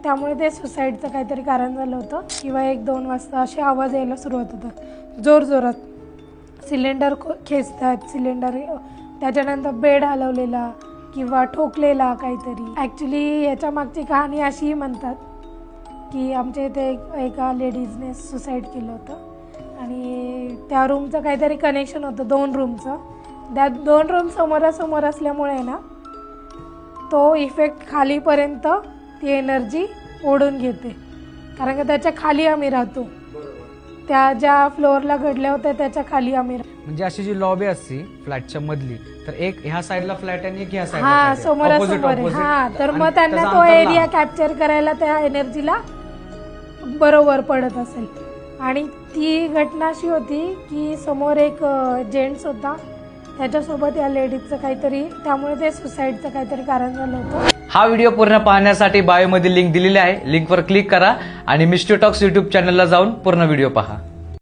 त्यामुळे ते सुसाईडचं काहीतरी कारण झालं होतं किंवा 1-2 वाजता असे आवाज यायला सुरुवात होतात जोरजोरात. सिलेंडर खेचतात, सिलेंडर त्याच्यानंतर बेड हलवलेला किंवा ठोकलेला काहीतरी. ॲक्च्युली याच्या मागची कहाणी अशीही म्हणतात की आमच्या इथे एका लेडीजने सुसाईड केलं होतं आणि त्या रूमचं काहीतरी कनेक्शन होतं 2 रूमचं. त्या 2 रूम समोरासमोर असल्यामुळे ना तो इफेक्ट खालीपर्यंत ती एनर्जी ओढून घेते, कारण का त्याच्या खाली आम्ही राहतो. त्या ज्या फ्लोअरला घडल्या होत्या त्याच्या खाली आम्ही म्हणजे अशी जी लॉबी असते फ्लॅटच्या मधली, तर एक ह्या साईडला फ्लॅट आणि एक ह्या हा साईडला समोरासमोर. हा तर मग त्यांना तो एरिया कॅप्चर करायला त्या एनर्जीला बरोबर पडत असेल. आणि ती घटना अशी होती की समोर एक जेंट्स होता, त्याच्यासोबत या लेडीजचं काहीतरी, त्यामुळे ते सुसाईडचं काहीतरी कारण झालं होतं. हा व्हिडिओ पूर्ण पाहण्यासाठी बायोमध्ये लिंक दिलेली आहे, लिंकवर क्लिक करा आणि मिस्ट्री टॉक्स यूट्यूब चॅनलला जाऊन पूर्ण व्हिडिओ पहा.